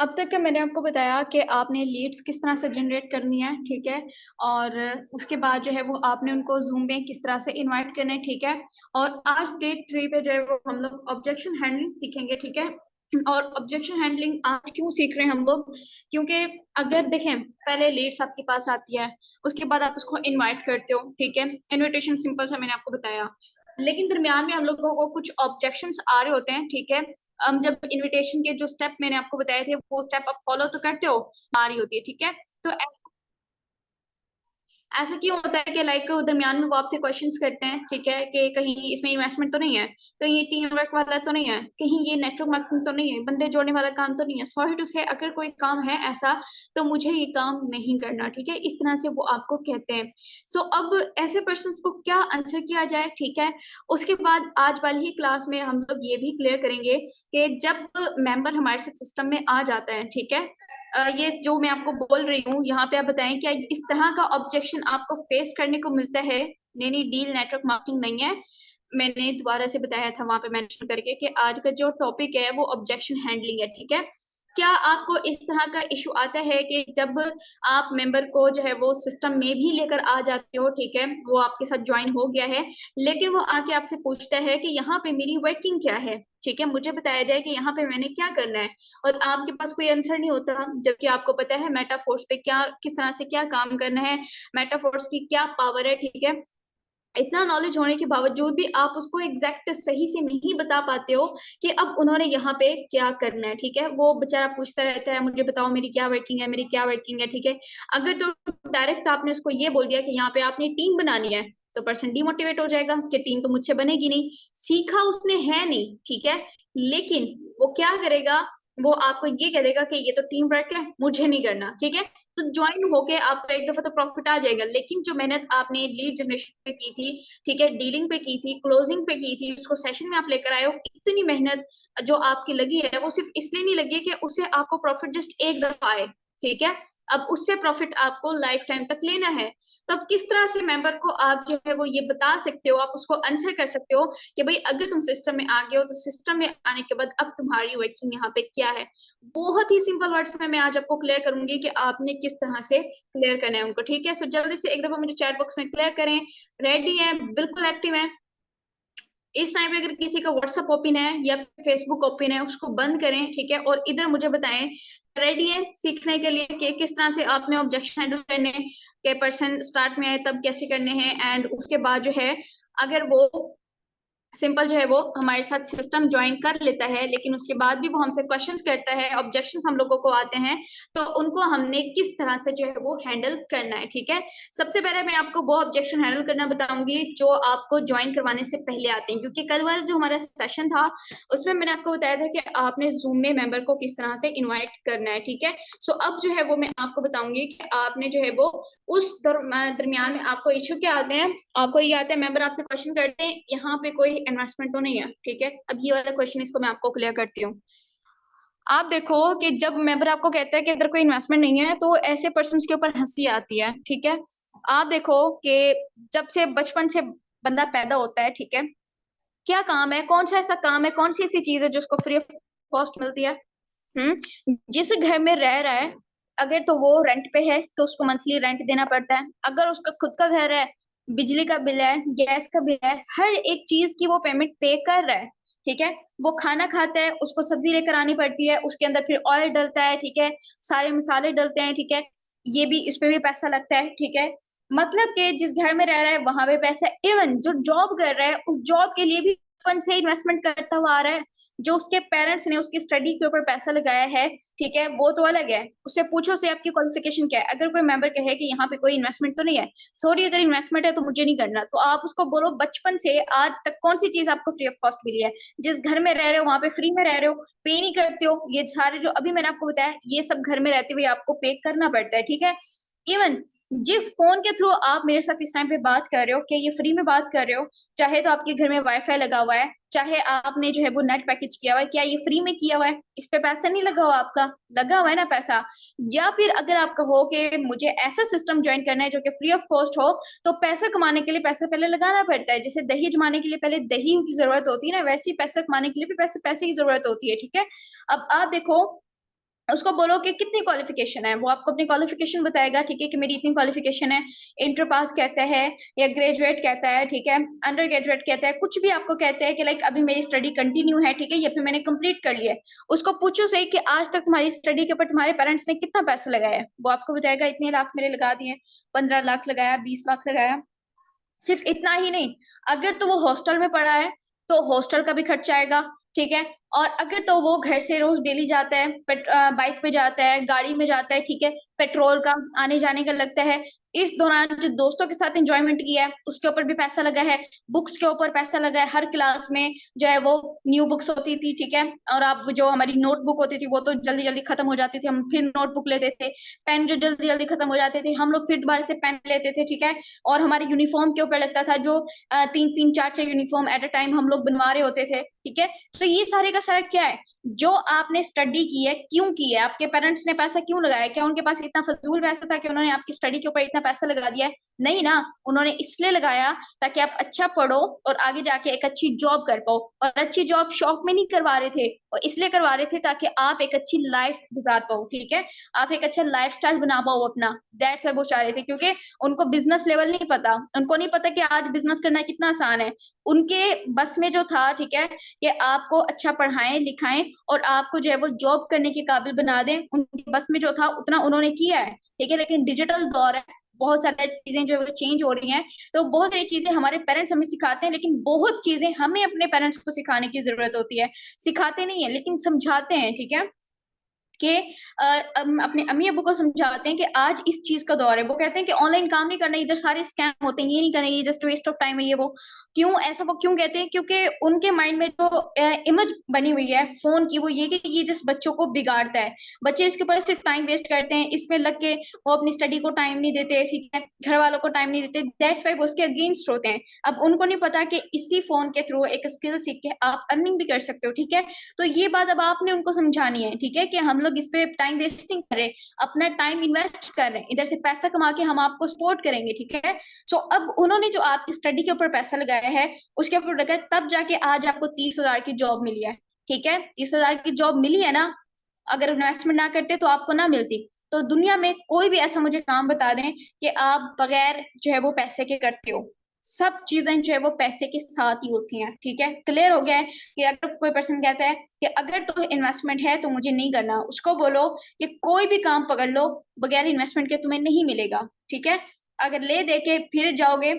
अब तक का मैंने आपको बताया कि आपने लीड्स किस तरह से जनरेट करनी है, ठीक है? और उसके बाद जो है वो आपने उनको ज़ूम में किस तरह से इनवाइट करना है, ठीक है? और आज डे 3 पे जो है वो हम लोग ऑब्जेक्शन हैंडलिंग सीखेंगे, ठीक है? और ऑब्जेक्शन हैंडलिंग आज क्यों सीख रहे हैं हम लोग? क्योंकि अगर देखें पहले लीड्स आपके पास आती है, उसके बाद आप उसको इनवाइट करते हो, ठीक है? इन्विटेशन सिंपल सा मैंने आपको बताया। लेकिन दरमियान में हम लोगों को कुछ ऑब्जेक्शंस आ रहे होते हैं, ठीक है? जब इनविटेशन के जो स्टेप मैंने आपको बताए थे वो स्टेप आप फॉलो तो करते हो, आ रही होती है, ठीक है? तो ऐसा क्यों होता है कि लाइक दरमियान में वो आपसे क्वेश्चंस करते हैं, ठीक है, कि कहीं इसमें इन्वेस्टमेंट तो नहीं है, कहीं ये टीम वर्क वाला तो नहीं है, कहीं ये नेटवर्क मार्केटिंग तो नहीं है, बंदे जोड़ने वाला काम तो नहीं है। सॉरी टू से अगर कोई काम है ऐसा तो मुझे ये काम नहीं करना, ठीक है? इस तरह से वो आपको कहते हैं। सो अब ऐसे पर्सन को क्या आंसर किया जाए, ठीक है? उसके बाद आज वाली ही क्लास में हम लोग ये भी क्लियर करेंगे कि जब मेंबर हमारे साथ सिस्टम में आ जाता है, ठीक है, ये जो मैं आपको बोल रही हूँ यहाँ पे आप बताएं क्या इस तरह का ऑब्जेक्शन आपको फेस करने को मिलता है? नहीं नहीं, डील नेटवर्क मार्केटिंग नहीं है। मैंने दोबारा से बताया था वहां पे मेंशन करके कि आज का जो टॉपिक है वो ऑब्जेक्शन हैंडलिंग है, ठीक है? क्या आपको इस तरह का इशू आता है कि जब आप मेंबर को जो है वो सिस्टम में भी लेकर आ जाते हो, ठीक है, वो आपके साथ ज्वाइन हो गया है, लेकिन वो आके आपसे पूछता है कि यहाँ पे मेरी वर्किंग क्या है, ठीक है, मुझे बताया जाए कि यहाँ पे मैंने क्या करना है, और आपके पास कोई आंसर नहीं होता, जबकि आपको पता है मेटाफोर्स पे क्या किस तरह से क्या काम करना है, मेटाफोर्स की क्या पावर है, ठीक है? इतना नॉलेज होने के बावजूद भी आप उसको एग्जैक्ट सही से नहीं बता पाते हो कि अब उन्होंने यहाँ पे क्या करना है, ठीक है? वो बेचारा पूछता रहता है मुझे बताओ मेरी क्या वर्किंग है, मेरी क्या वर्किंग है, ठीक है? अगर तो डायरेक्ट आपने उसको ये बोल दिया कि यहाँ पे आपने टीम बनानी है, तो पर्सन डिमोटिवेट हो जाएगा कि टीम तो मुझसे बनेगी नहीं, सीखा उसने है नहीं, ठीक है? लेकिन वो क्या करेगा, वो आपको ये करेगा कि ये तो टीम वर्क है, मुझे नहीं करना, ठीक है? तो ज्वाइन होके आपका एक दफा तो प्रॉफिट आ जाएगा, लेकिन जो मेहनत आपने लीड जनरेशन पे की थी, ठीक है, डीलिंग पे की थी, क्लोजिंग पे की थी, उसको सेशन में आप लेकर आए हो, इतनी मेहनत जो आपकी लगी है वो सिर्फ इसलिए नहीं लगी कि उससे आपको प्रॉफिट जस्ट एक दफा आए, ठीक है? अब उससे प्रॉफिट आपको लाइफ टाइम तक लेना है। तब किस तरह से मेंबर को आप जो है वो ये बता सकते हो, आप उसको आंसर कर सकते हो कि भाई अगर तुम सिस्टम में आ गए हो तो सिस्टम में आने के बाद अब तुम्हारी वर्किंग यहाँ पे क्या है? बहुत ही सिंपल वर्ड्स में मैं आज आपको क्लियर करूंगी कि आपने किस तरह से क्लियर करना है उनको, ठीक है? सो जल्दी से एक दफा मुझे चैट बॉक्स में क्लियर करें। रेडी है, बिल्कुल एक्टिव है? इस टाइम पे अगर किसी का व्हाट्सएप ओपन है या फेसबुक ओपन है उसको बंद करें, ठीक है, और इधर मुझे बताएं रेडी है सीखने के लिए कि किस तरह से आपने ऑब्जेक्शन हैंडल करने के पर्सन स्टार्ट में आए तब कैसे करने हैं, एंड उसके बाद जो है अगर वो सिंपल जो है वो हमारे साथ सिस्टम ज्वाइन कर लेता है लेकिन उसके बाद भी वो हमसे क्वेश्चंस करता है, ऑब्जेक्शंस हम लोगों को आते हैं, तो उनको हमने किस तरह से जो है वो हैंडल करना है, ठीक है? सबसे पहले मैं आपको वो ऑब्जेक्शन हैंडल करना बताऊंगी जो आपको ज्वाइन करवाने से पहले आते हैं, क्योंकि कल वाला जो हमारा सेशन था उसमें मैंने आपको बताया था कि आपने जूम में मेंबर को किस तरह से इन्वाइट करना है, ठीक है? सो अब जो है वो मैं आपको बताऊंगी कि आपने जो है वो उस दरमियान में आपको इशू क्या आते हैं। आपको ये आता है मेंबर आपसे क्वेश्चन करते हैं यहाँ पे कोई इन्वेस्टमेंट तो नहीं है, ठीक है? अब ये वाला क्वेश्चन इसको मैं आपको क्लियर करती हूँ। आप देखो कि जब मेंबर आपको कहता है कि इधर कोई इन्वेस्टमेंट नहीं है तो ऐसे पर्सन के ऊपर हंसी आती है, ठीक है? आप देखो कि जब से बचपन से बंदा पैदा होता है, ठीक है, क्या काम है, कौन सा ऐसा काम है, कौन सी ऐसी चीज है जो उसको फ्री ऑफ कॉस्ट मिलती है? जिस घर में रह रहा है, अगर तो वो रेंट पे है तो उसको मंथली रेंट देना पड़ता है, अगर उसका खुद का घर है, बिजली का बिल है, गैस का बिल है, हर एक चीज की वो पेमेंट पे कर रहा है, ठीक है? वो खाना खाता है, उसको सब्जी लेकर आनी पड़ती है, उसके अंदर फिर ऑयल डलता है, ठीक है, सारे मसाले डलते हैं, ठीक है, ये भी इस पे भी पैसा लगता है, ठीक है? मतलब कि जिस घर में रह रहा है वहां पे पैसा, इवन जो जॉब कर रहा है उस जॉब के लिए भी फंड से इन्वेस्टमेंट करता हुआ आ रहा है, जो उसके पेरेंट्स ने उसकी स्टडी के ऊपर पैसा लगाया है, ठीक है, वो तो अलग है, उससे पूछो से आपकी क्वालिफिकेशन क्या है। अगर कोई मेंबर कहे कि यहाँ पे कोई इन्वेस्टमेंट तो नहीं है, सॉरी अगर इन्वेस्टमेंट है तो मुझे नहीं करना, तो आप उसको बोलो बचपन से आज तक कौन सी चीज आपको फ्री ऑफ कॉस्ट मिली है? जिस घर में रह रहे हो वहां पे फ्री में रह रहे हो, पे नहीं करते हो, ये सारे जो अभी मैंने आपको बताया ये सब घर में रहते हुए आपको पे करना पड़ता है, ठीक है? इवन जिस फोन के थ्रू आप मेरे साथ इस टाइम पे बात कर रहे हो, क्या ये फ्री में बात कर रहे हो? चाहे तो आपके घर में वाईफाई लगा हुआ है, चाहे आपने जो है वो नेट पैकेज किया हुआ है, क्या ये फ्री में किया हुआ है? इस पे पैसा नहीं लगा हुआ आपका? लगा हुआ है ना पैसा। या फिर अगर आप कहो कि मुझे ऐसा सिस्टम ज्वाइन करना है जो कि फ्री ऑफ कॉस्ट हो, तो पैसा कमाने के लिए पैसा पहले लगाना पड़ता है, जैसे दही जमाने के लिए पहले दही की जरूरत होती है ना, वैसे ही पैसा कमाने के लिए भी पैसे पैसे की जरूरत होती है, ठीक है? अब आप देखो उसको बोलो कि कितनी क्वालिफिकेशन है, वो आपको अपनी क्वालिफिकेशन बताएगा, ठीक है, कि मेरी इतनी क्वालिफिकेशन है, इंटर पास कहता है या ग्रेजुएट कहता है, ठीक है, अंडर ग्रेजुएट कहता है, कुछ भी आपको कहते हैं कि लाइक अभी मेरी स्टडी कंटिन्यू है, ठीक है, या फिर मैंने कंप्लीट कर लिया है। उसको पूछो सही कि आज तक तुम्हारी स्टडी के ऊपर तुम्हारे पेरेंट्स ने कितना पैसा लगाया है, वो आपको बताएगा इतने लाख मेरे लगा दिए, 15 लाख लगाया, 20 लाख लगाया। सिर्फ इतना ही नहीं, अगर तो वो हॉस्टल में पढ़ा है तो हॉस्टल का भी खर्चा आएगा, ठीक है। और अगर तो वो घर से रोज डेली जाता है, बाइक पे जाता है, गाड़ी में जाता है, ठीक है, पेट्रोल का आने जाने का लगता है, इस दौरान जो दोस्तों के साथ एंजॉयमेंट किया है उसके ऊपर भी पैसा लगा है, बुक्स के ऊपर पैसा लगा है, हर क्लास में जो है वो न्यू बुक्स होती थी, ठीक है, और आप जो हमारी नोटबुक होती थी वो तो जल्दी जल्दी खत्म हो जाती थी, हम फिर नोटबुक लेते थे, पेन जो जल्दी जल्दी खत्म हो जाते थे हम लोग फिर दोबारा से पेन लेते थे, ठीक है। और हमारे यूनिफॉर्म के ऊपर लगता था जो तीन तीन चार चार यूनिफॉर्म एट अ टाइम हम लोग बनवा रहे होते थे, ठीक है। तो ये सारे का सारा क्या है, जो आपने स्टडी की है क्यों की है, आपके पेरेंट्स ने पैसा क्यों लगाया, क्या उनके पास इतना फजूल पैसा था कि उन्होंने आपकी स्टडी के ऊपर इतना पैसा लगा दिया है? नहीं ना, उन्होंने इसलिए लगाया ताकि आप अच्छा पढ़ो और आगे जाके एक अच्छी जॉब कर पाओ, और अच्छी जॉब शौक में नहीं करवा रहे थे, और इसलिए करवा रहे थे ताकि आप एक अच्छी लाइफ गुजार पाओ, ठीक है, आप एक अच्छा लाइफस्टाइल बना पाओ अपना। दैट्स व्हाई वो चाह रहे थे, क्योंकि उनको बिजनेस लेवल नहीं पता, उनको नहीं पता कि आज बिजनेस करना कितना आसान है। उनके बस में जो था, ठीक है, कि आपको अच्छा पढ़ाएं लिखाएं और आपको जो है वो जॉब करने के काबिल बना दें, उनके बस में जो था उतना उन्होंने किया है, ठीक है। लेकिन डिजिटल दौर है, बहुत सारी चीजें जो है वो चेंज हो रही हैं, तो बहुत सारी चीजें हमारे पेरेंट्स हमें सिखाते हैं, लेकिन बहुत चीजें हमें अपने पेरेंट्स को सिखाने की जरूरत होती है। सिखाते नहीं है लेकिन समझाते हैं, ठीक है, कि अपने अम्मी अब्बू को समझाते हैं कि आज इस चीज का दौर है, वो कहते हैं कि ऑनलाइन काम नहीं करना, इधर सारे स्कैम होते हैं, ये नहीं करना, ये जस्ट वेस्ट ऑफ टाइम है, ये वो। क्यों ऐसा वो क्यों कहते हैं? क्योंकि उनके माइंड में जो इमेज बनी हुई है फोन की, वो ये कि ये जिस बच्चों को बिगाड़ता है, बच्चे इसके ऊपर सिर्फ टाइम वेस्ट करते हैं, इसमें लग के वो अपनी स्टडी को टाइम नहीं देते, ठीक है, घर वालों को टाइम नहीं देते, दैट्स वाई वो उसके अगेंस्ट होते हैं। अब उनको नहीं पता कि इसी फोन के थ्रू एक स्किल सीख के आप अर्निंग भी कर सकते हो, ठीक है। तो ये बात अब आपने उनको समझानी है, ठीक है, कि हम लोग इस पे टाइम वेस्ट नहीं कर रहे, अपना टाइम इन्वेस्ट कर रहे हैं, इधर से पैसा कमा के हम आपको सपोर्ट करेंगे, ठीक है। सो अब उन्होंने जो आपकी स्टडी के ऊपर पैसा लगाया है उसके ऊपर लगा है, तब जाके आज आपको 30,000 की जॉब मिली है, ठीक है, 30,000 की जॉब मिली है ना। अगर इन्वेस्टमेंट ना करते तो आपको ना मिलती। तो दुनिया में कोई भी ऐसा मुझे काम बता दें कि आप बगैर जो है वो पैसे के करते हो, सब चीजें जो है वो पैसे के साथ ही होती हैं, ठीक है। क्लियर हो गया है कि अगर कोई पर्सन कहता है कि अगर तो इन्वेस्टमेंट है तो मुझे नहीं करना, उसको बोलो कि कोई भी काम पकड़ लो, बगैर इन्वेस्टमेंट के तुम्हें नहीं मिलेगा, ठीक है। अगर ले दे के फिर जाओगे,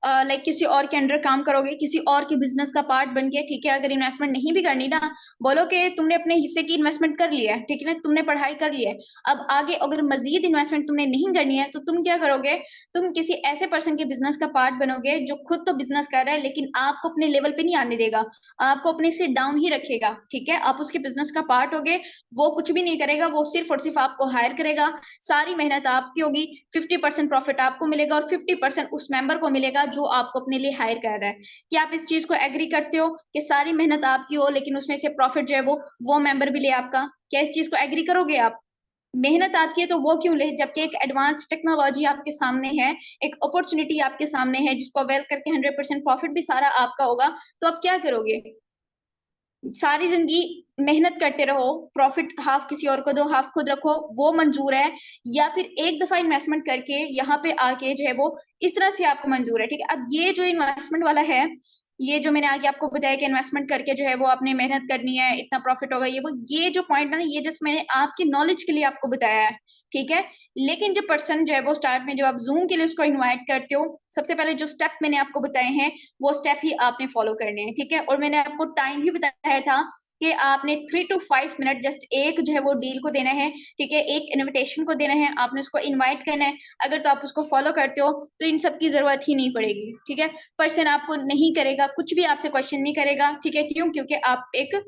लाइक किसी और के अंडर काम करोगे, किसी और के बिजनेस का पार्ट बन के, ठीक है, अगर इन्वेस्टमेंट नहीं भी करनी ना, बोलो कि तुमने अपने हिस्से की इन्वेस्टमेंट कर लिया है, ठीक है ना, तुमने पढ़ाई कर ली है, अब आगे अगर मजीद इन्वेस्टमेंट तुमने नहीं करनी है तो तुम क्या करोगे, तुम किसी ऐसे पर्सन के बिजनेस का पार्ट बनोगे जो खुद तो बिजनेस कर रहा है लेकिन आपको अपने लेवल पे नहीं आने देगा, आपको अपने से डाउन ही रखेगा, ठीक है। आप उसके बिजनेस का पार्ट होगे, वो कुछ भी नहीं करेगा, वो सिर्फ और सिर्फ आपको हायर करेगा, सारी मेहनत आपकी होगी, 50% प्रॉफिट आपको मिलेगा और 50% उस मेंबर को मिलेगा जो आपको अपने लिए हायर कर रहा है। क्या आप इस चीज को एग्री करते हो कि सारी मेहनत आपकी हो लेकिन उसमें से प्रॉफिट जो है वो मेंबर भी ले आपका? क्या इस चीज को एग्री करोगे आप? मेहनत आपकी है तो वो क्यों ले, जबकि एक एडवांस टेक्नोलॉजी आपके सामने है, एक अपॉर्चुनिटी आपके सामने है जिसको अवेल करके 100% प्रॉफिट भी सारा आपका होगा, तो आप क्या करोगे? सारी जिंदगी मेहनत करते रहो, प्रॉफिट हाफ किसी और को दो हाफ खुद रखो, वो मंजूर है? या फिर एक दफा इन्वेस्टमेंट करके यहाँ पे आके जो है वो इस तरह से आपको मंजूर है? ठीक है, अब ये जो इन्वेस्टमेंट वाला है, ये जो मैंने आगे आपको बताया कि इन्वेस्टमेंट करके जो है वो आपने मेहनत करनी है, इतना प्रॉफिट होगा, ये वो, ये जो पॉइंट है ना, ये जस्ट मैंने आपकी नॉलेज के लिए आपको बताया है, ठीक है। लेकिन जो पर्सन जो है वो स्टार्ट में जब आप जूम के लिए उसको इन्वाइट करते हो, सबसे पहले जो स्टेप मैंने आपको बताए हैं वो स्टेप ही आपने फॉलो करने हैं, ठीक है। और मैंने आपको टाइम भी बताया था कि आपने 3 to 5 मिनट जस्ट एक जो है वो डील को देना है, ठीक है, एक इनविटेशन को देना है, आपने उसको इनवाइट करना है। अगर तो आप उसको फॉलो करते हो तो इन सब की जरूरत ही नहीं पड़ेगी, ठीक है। पर्सन आपको नहीं करेगा, कुछ भी आपसे क्वेश्चन नहीं करेगा, ठीक है, क्यों? क्योंकि आप एक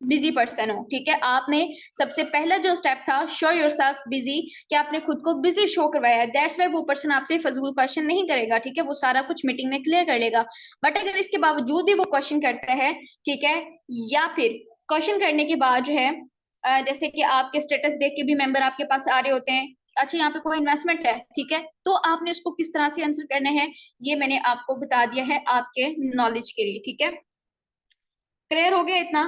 बिजी पर्सन हो, ठीक है। आपने सबसे पहला जो स्टेप था शो योरसेल्फ बिजी, कि आपने खुद को बिजी शो करवाया है, दैट्स वाई वो पर्सन आपसे फजूल क्वेश्चन नहीं करेगा, ठीक है, वो सारा कुछ मीटिंग में क्लियर कर लेगा। बट अगर इसके बावजूद भी वो क्वेश्चन करता है, ठीक है, या फिर क्वेश्चन करने के बाद जो है जैसे कि आपके स्टेटस देख के भी मेंबर आपके पास आ रहे होते हैं, अच्छा यहाँ पे कोई इन्वेस्टमेंट है, ठीक है, तो आपने उसको किस तरह से आंसर करना है, ये मैंने आपको बता दिया है आपके नॉलेज के लिए, ठीक है। क्लियर हो गया इतना?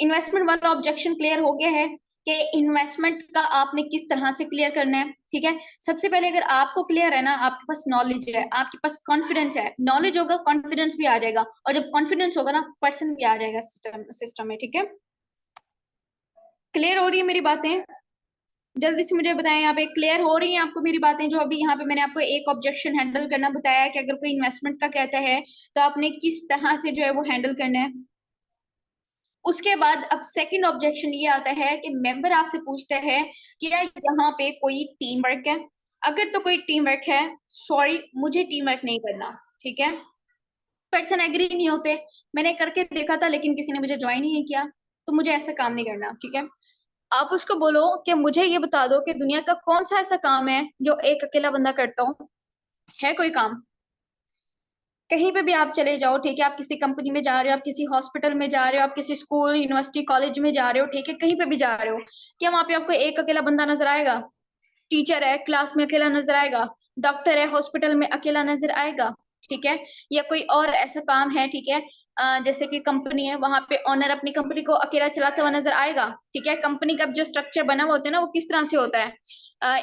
इन्वेस्टमेंट वाला ऑब्जेक्शन क्लियर हो गया है कि इन्वेस्टमेंट का आपने किस तरह से क्लियर करना है, ठीक है। सबसे पहले अगर आपको क्लियर है ना, आपके पास नॉलेज है, आपके पास कॉन्फिडेंस है, नॉलेज होगा कॉन्फिडेंस भी आ जाएगा, और जब कॉन्फिडेंस होगा ना पर्सन भी आ जाएगा सिस्टम में, ठीक है। क्लियर हो रही है मेरी बातें? जल्दी से मुझे बताएं, यहाँ पे क्लियर हो रही है आपको मेरी बातें? जो अभी यहाँ पे मैंने आपको एक ऑब्जेक्शन हैंडल करना बताया है कि अगर कोई इन्वेस्टमेंट का कहता है तो आपने किस तरह से जो है वो हैंडल करना है। उसके बाद अब सेकंड ऑब्जेक्शन ये आता है कि मेंबर आपसे पूछता है कि यार यहाँ पे कोई टीम वर्क है। अगर तो कोई टीम वर्क है, सॉरी मुझे टीम वर्क नहीं करना, ठीक है। पर्सन एग्री नहीं होते, मैंने करके देखा था लेकिन किसी ने मुझे ज्वाइन ही नहीं किया, तो मुझे ऐसा काम नहीं करना, ठीक है। आप उसको बोलो कि मुझे ये बता दो कि दुनिया का कौन सा ऐसा काम है जो एक अकेला बंदा करता हो, है कोई काम? कहीं पे भी आप चले जाओ, ठीक है, आप किसी कंपनी में जा रहे हो, आप किसी हॉस्पिटल में जा रहे हो, आप किसी स्कूल यूनिवर्सिटी कॉलेज में जा रहे हो, ठीक है, कहीं पे भी जा रहे हो, क्या वहां पे आपको एक अकेला बंदा नजर आएगा? टीचर है क्लास में अकेला नजर आएगा, डॉक्टर है हॉस्पिटल में अकेला नजर आएगा, ठीक है। या कोई और ऐसा काम है, ठीक है, जैसे कि कंपनी है, वहां पे ओनर अपनी कंपनी को अकेला चलाते हुआ नजर आएगा, ठीक है। कंपनी का जो स्ट्रक्चर बना हुआ होता है ना, वो किस तरह से होता है?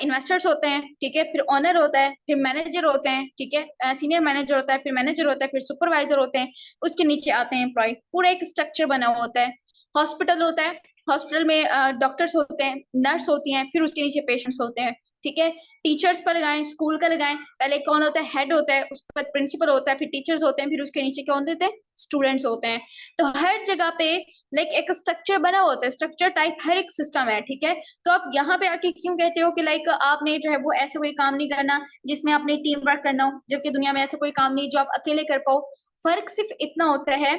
इन्वेस्टर्स होते हैं, ठीक है, फिर ओनर होता है, फिर मैनेजर होते हैं, ठीक है, सीनियर मैनेजर होता है, फिर मैनेजर होता है, फिर सुपरवाइजर होते हैं, उसके नीचे आते हैं एम्प्लॉय, पूरा एक स्ट्रक्चर बना हुआ होता है। हॉस्पिटल होता है, हॉस्पिटल में डॉक्टर्स होते हैं, नर्स होती हैं, फिर उसके नीचे पेशेंट्स होते हैं, ठीक है। टीचर्स पर लगाएं, स्कूल का लगाएं, पहले कौन होता है? हेड होता है, उसके बाद प्रिंसिपल होता है, फिर टीचर्स होते हैं, फिर उसके नीचे कौन होते हैं? स्टूडेंट्स होते हैं। तो हर जगह पे लाइक एक स्ट्रक्चर बना होता है, स्ट्रक्चर टाइप हर एक सिस्टम है, ठीक है। तो आप यहाँ पे आके क्यों कहते हो कि लाइक आपने जो है वो ऐसे कोई काम नहीं करना जिसमें आपने टीम वर्क करना हो, जबकि दुनिया में ऐसा कोई काम नहीं जो आप अकेले कर पाओ। फर्क सिर्फ इतना होता है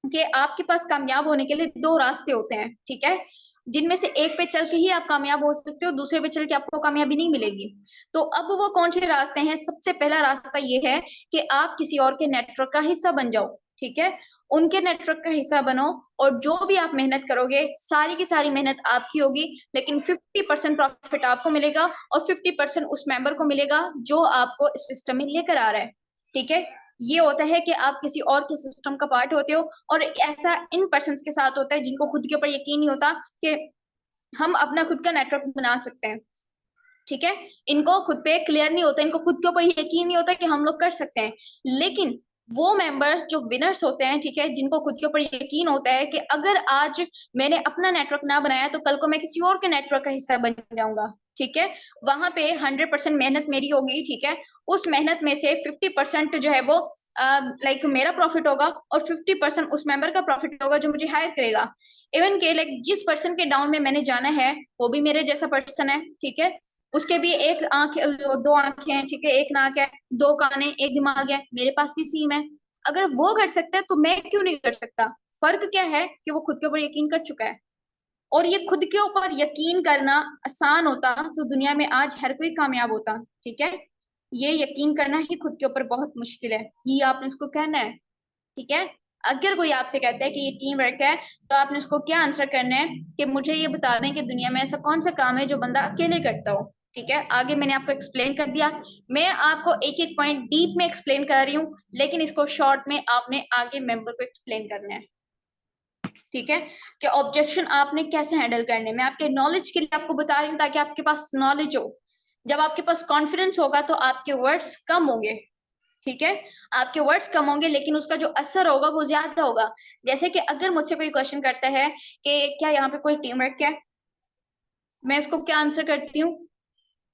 कि आपके पास कामयाब होने के लिए दो रास्ते होते हैं, ठीक है, जिनमें से एक पे चल के ही आप कामयाब हो सकते हो, दूसरे पे चल के आपको कामयाबी नहीं मिलेगी। तो अब वो कौन से रास्ते हैं? सबसे पहला रास्ता ये है कि आप किसी और के नेटवर्क का हिस्सा बन जाओ, ठीक है, उनके नेटवर्क का हिस्सा बनो, और जो भी आप मेहनत करोगे सारी की सारी मेहनत आपकी होगी, लेकिन 50% प्रॉफिट आपको मिलेगा और 50% उस मेंबर को मिलेगा जो आपको इस सिस्टम में लेकर आ रहा है, ठीक है। ये होता है कि आप किसी और के सिस्टम का पार्ट होते हो, और ऐसा इन पर्सन के साथ होता है जिनको खुद के ऊपर यकीन नहीं होता कि हम अपना खुद का नेटवर्क बना सकते हैं, ठीक है। इनको खुद पे क्लियर नहीं होता, इनको खुद के ऊपर यकीन नहीं होता कि हम लोग कर सकते हैं। लेकिन वो मेंबर्स जो विनर्स होते हैं, ठीक है, जिनको खुद के ऊपर यकीन होता है कि अगर आज मैंने अपना नेटवर्क ना बनाया तो कल को मैं किसी और के नेटवर्क का हिस्सा बन जाऊंगा, ठीक है। वहां पे 100% मेहनत मेरी होगी, ठीक है। उस मेहनत में से 50% जो है वो लाइक मेरा प्रॉफिट होगा, और 50% उस मेंबर का प्रॉफिट होगा जो मुझे हायर करेगा। इवन के लाइक जिस पर्सन के डाउन में मैंने जाना है वो भी मेरे जैसा पर्सन है, ठीक है। उसके भी एक आंख, दो आंखें हैं, ठीक है, एक नाक है, दो कान है, एक दिमाग है, मेरे पास भी सीम है। अगर वो कर सकता है तो मैं क्यों नहीं कर सकता? फर्क क्या है कि वो खुद के ऊपर यकीन कर चुका है। और ये खुद के ऊपर यकीन करना आसान होता तो दुनिया में आज हर कोई कामयाब होता, ठीक है। ये यकीन करना ही खुद के ऊपर बहुत मुश्किल है, ये आपने उसको कहना है, ठीक है। अगर कोई आपसे कहता है कि ये टीम वर्क है, तो आपने उसको क्या आंसर करना है कि मुझे ये बता दें कि दुनिया में ऐसा कौन सा काम है जो बंदा अकेले करता हो, ठीक है। आगे मैंने आपको एक्सप्लेन कर दिया, मैं आपको एक एक पॉइंट डीप में एक्सप्लेन कर रही हूँ, लेकिन इसको शॉर्ट में आपने आगे मेंबर को एक्सप्लेन करना है, ठीक है, कि ऑब्जेक्शन आपने कैसे हैंडल करने। मैं आपके नॉलेज के लिए आपको बता रही हूँ ताकि आपके पास नॉलेज हो। जब आपके पास कॉन्फिडेंस होगा तो आपके वर्ड्स कम होंगे, ठीक है, आपके वर्ड्स कम होंगे लेकिन उसका जो असर होगा वो ज्यादा होगा। जैसे कि अगर मुझसे कोई क्वेश्चन करता है कि क्या यहाँ पे कोई टीम वर्क है, मैं उसको क्या आंसर करती हूँ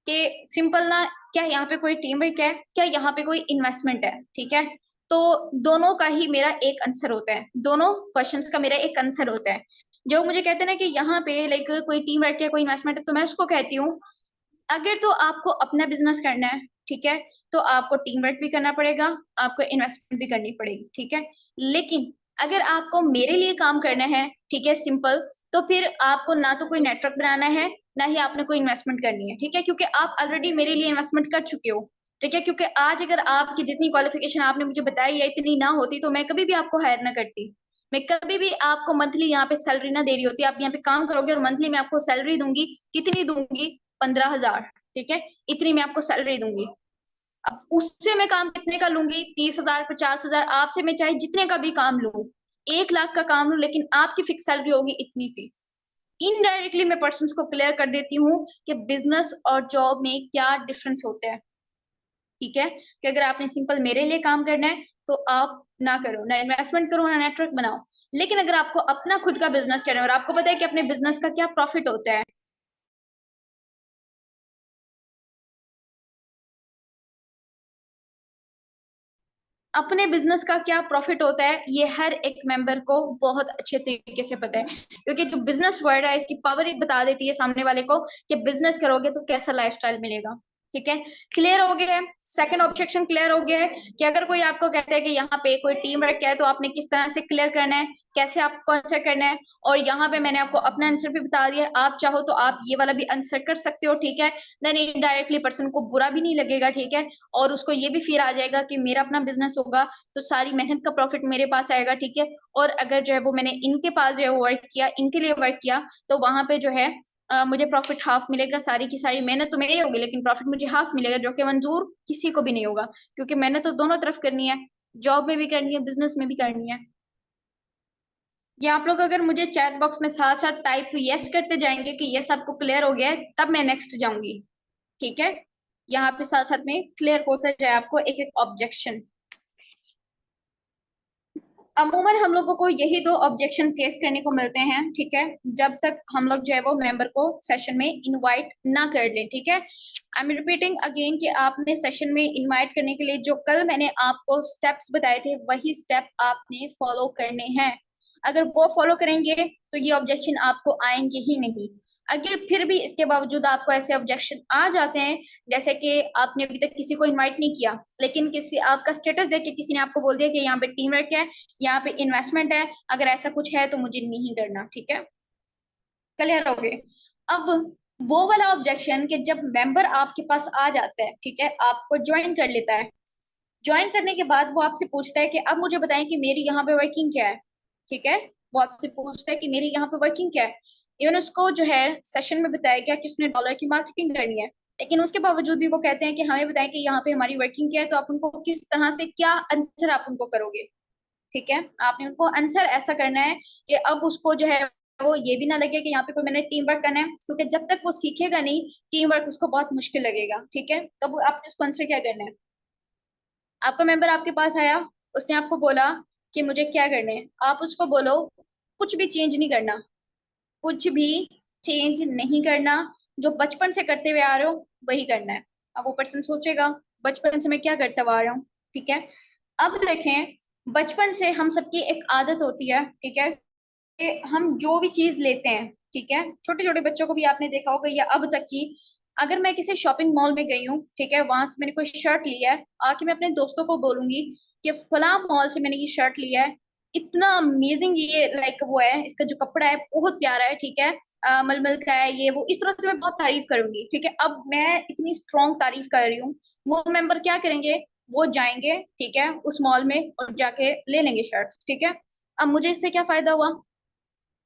कि सिंपल ना, क्या यहाँ पे कोई टीम वर्क है, क्या यहाँ पे कोई इन्वेस्टमेंट है, ठीक है। तो दोनों का ही मेरा एक आंसर होता है, दोनों क्वेश्चंस का मेरा एक आंसर होता है। जो मुझे कहते हैं ना कि यहाँ पे लाइक कोई टीम वर्क है, कोई इन्वेस्टमेंट है, तो मैं उसको कहती हूँ अगर तो आपको अपना बिजनेस करना है, ठीक है, तो आपको टीम वर्क भी करना पड़ेगा, आपको इन्वेस्टमेंट भी करनी पड़ेगी, ठीक है। लेकिन अगर आपको मेरे लिए काम करना है, ठीक है, सिंपल, तो फिर आपको ना तो कोई नेटवर्क बनाना है, ना ही आपने कोई इन्वेस्टमेंट करनी है, ठीक है, क्योंकि आप ऑलरेडी मेरे लिए इन्वेस्टमेंट कर चुके हो, ठीक है। क्योंकि आज अगर आपकी जितनी क्वालिफिकेशन आपने मुझे बताई है इतनी ना होती तो मैं कभी भी आपको हायर ना करती, मैं कभी भी आपको मंथली यहाँ पे सैलरी ना दे रही होती। आप यहाँ पे काम करोगे और मंथली मैं आपको सैलरी दूंगी, कितनी दूंगी? 15,000, ठीक है, इतनी मैं आपको सैलरी दूंगी। अब उससे मैं काम कितने का लूंगी? 30,000, 50,000, आपसे मैं चाहे जितने का भी काम लूं, 1 लाख का काम लूं लेकिन आपकी फिक्स सैलरी होगी इतनी सी। इनडायरेक्टली मैं पर्सन को क्लियर कर देती हूँ कि बिजनेस और जॉब में क्या डिफरेंस होते हैं। ठीक है, कि अगर आपने सिंपल मेरे लिए काम करना है तो आप ना करो, ना इन्वेस्टमेंट करो, ना नेटवर्क बनाओ। लेकिन अगर आपको अपना खुद का बिजनेस करना है और आपको पता है कि अपने बिजनेस का क्या प्रॉफिट होता है, अपने बिजनेस का क्या प्रॉफिट होता है, ये हर एक मेंबर को बहुत अच्छे तरीके से पता है। क्योंकि जो बिजनेस वर्ड है इसकी पावर एक बता देती है सामने वाले को कि बिजनेस करोगे तो कैसा लाइफस्टाइल मिलेगा। ठीक है, क्लियर हो गया है। सेकंड ऑब्जेक्शन क्लियर हो गया है कि अगर कोई आपको कहता है कि यहाँ पे कोई टीम वर्क है तो आपने किस तरह से क्लियर करना है, कैसे आपको आंसर करना है। और यहाँ पे मैंने आपको अपना आंसर भी बता दिया, आप चाहो तो आप ये वाला भी आंसर कर सकते हो। ठीक है, देन इनडायरेक्टली पर्सन को बुरा भी नहीं लगेगा। ठीक है, और उसको ये भी फील आ जाएगा कि मेरा अपना बिजनेस होगा तो सारी मेहनत का प्रॉफिट मेरे पास आएगा। ठीक है, और अगर जो है वो मैंने इनके पास जो है वर्क किया, इनके लिए वर्क किया, तो वहां पे जो है मुझे प्रॉफिट हाफ मिलेगा। सारी की सारी मेहनत तो मेरी होगी लेकिन प्रॉफिट मुझे हाफ मिलेगा, जो कि मंजूर किसी को भी नहीं होगा। क्योंकि मेहनत तो दोनों तरफ करनी है, जॉब में भी करनी है, बिजनेस में भी करनी है। ये आप लोग अगर मुझे चैट बॉक्स में साथ साथ टाइप यस करते जाएंगे कि यस आपको क्लियर हो गया है, तब मैं नेक्स्ट जाऊंगी। ठीक है, यहाँ पे साथ साथ में क्लियर होता जाए आपको एक एक ऑब्जेक्शन। अमूमन हम लोगों को यही दो ऑब्जेक्शन फेस करने को मिलते हैं। ठीक है, जब तक हम लोग जो है वो मेंबर को सेशन में इनवाइट ना कर लें। ठीक है, आई एम रिपीटिंग अगेन कि आपने सेशन में इनवाइट करने के लिए जो कल मैंने आपको स्टेप्स बताए थे वही स्टेप आपने फॉलो करने हैं। अगर वो फॉलो करेंगे तो ये ऑब्जेक्शन आपको आएंगे ही नहीं। अगर फिर भी इसके बावजूद आपको ऐसे ऑब्जेक्शन आ जाते हैं, जैसे कि आपने अभी तक किसी को इनवाइट नहीं किया लेकिन किसी आपका स्टेटस देख के किसी ने आपको बोल दिया कि यहाँ पे टीम वर्क है, यहाँ पे इन्वेस्टमेंट है, अगर ऐसा कुछ है तो मुझे नहीं करना। ठीक है, क्लियर हो गए। अब वो वाला ऑब्जेक्शन कि जब मेंबर आपके पास आ जाता है, ठीक है, आपको ज्वाइन कर लेता है, ज्वाइन करने के बाद वो आपसे पूछता है कि अब मुझे बताएं कि मेरी यहाँ पे वर्किंग क्या है। ठीक है, वो आपसे पूछता है कि मेरी यहाँ पे वर्किंग क्या है। इवन उसको जो है सेशन में बताया गया कि उसने डॉलर की मार्केटिंग करनी है, लेकिन उसके बावजूद भी वो कहते हैं कि हमें बताएं कि यहाँ पे हमारी वर्किंग क्या है, तो आप उनको किस तरह से क्या आंसर आप उनको करोगे। ठीक है, आपने उनको आंसर ऐसा करना है कि अब उसको जो है वो ये भी ना लगे कि यहाँ पे कोई मैंने टीम वर्क करना है, क्योंकि जब तक वो सीखेगा नहीं टीम वर्क उसको बहुत मुश्किल लगेगा। ठीक है, तब आपने उसको आंसर क्या करना है। आपका मेंबर आपके पास आया, उसने आपको बोला कि मुझे क्या करना है, आप उसको बोलो कुछ भी चेंज नहीं करना, कुछ भी चेंज नहीं करना, जो बचपन से करते हुए आ रहे हो वही करना है। अब वो पर्सन सोचेगा बचपन से मैं क्या करता हुआ आ रहा हूँ। ठीक है, अब देखें, बचपन से हम सबकी एक आदत होती है, ठीक है, कि हम जो भी चीज लेते हैं, ठीक है, छोटे छोटे बच्चों को भी आपने देखा होगा या अब तक की, अगर मैं किसी शॉपिंग मॉल में गई हूँ, ठीक है, वहां से मैंने कोई शर्ट लिया है, आके मैं अपने दोस्तों को बोलूंगी कि फला मॉल से मैंने ये शर्ट लिया है, इतना अमेजिंग ये लाइक वो है, इसका जो कपड़ा है बहुत प्यारा है। ठीक है, मलमल का है ये वो, इस तरह से मैं बहुत तारीफ करूंगी। ठीक है, अब मैं इतनी स्ट्रॉन्ग तारीफ कर रही हूँ, वो मेंबर क्या करेंगे, वो जाएंगे, ठीक है, उस मॉल में और जाके ले लेंगे शर्ट। ठीक है, अब मुझे इससे क्या फायदा हुआ,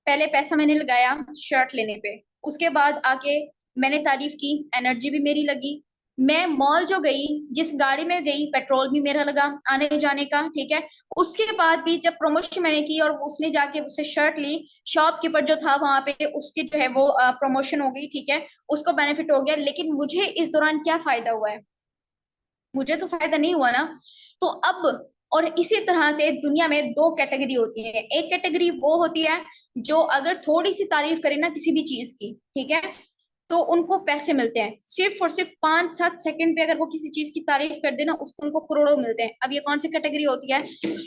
पहले पैसा मैंने लगाया शर्ट लेने पे, उसके बाद आके मैंने तारीफ की, एनर्जी भी मेरी लगी, मैं मॉल जो गई, जिस गाड़ी में गई पेट्रोल भी मेरा लगा आने जाने का। ठीक है, उसके बाद भी जब प्रमोशन मैंने की और उसने जाके उससे शर्ट ली, शॉपकीपर जो था वहां पे उसकी जो है वो प्रमोशन हो गई। ठीक है, उसको बेनिफिट हो गया, लेकिन मुझे इस दौरान क्या फायदा हुआ है, मुझे तो फायदा नहीं हुआ ना। तो अब और इसी तरह से दुनिया में दो कैटेगरी होती है, एक कैटेगरी वो होती है जो अगर थोड़ी सी तारीफ करे ना किसी भी चीज की, ठीक है, तो उनको पैसे मिलते हैं, सिर्फ और सिर्फ 5-7 सेकंड पे अगर वो किसी चीज की तारीफ कर देना उसको उनको करोड़ों मिलते हैं। अब ये कौन सी कैटेगरी होती है,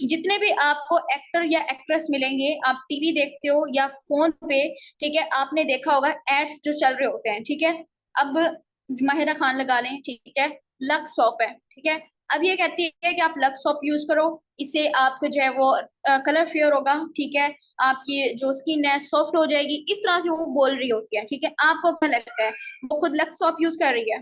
जितने भी आपको एक्टर या एक्ट्रेस मिलेंगे, आप टीवी देखते हो या फोन पे, ठीक है, आपने देखा होगा एड्स जो चल रहे होते हैं। ठीक है, अब माहिरा खान लगा लें, ठीक है, लक्स सोप है, ठीक है, अब ये कहती है कि आप लक्स सोप यूज करो, इससे आपको जो है वो कलर फेयर होगा। ठीक है, आपकी जो स्किन है सॉफ्ट हो जाएगी, इस तरह से वो बोल रही होती है। ठीक है, आपको क्या लगता है वो खुद लक्स सोप यूज कर रही है,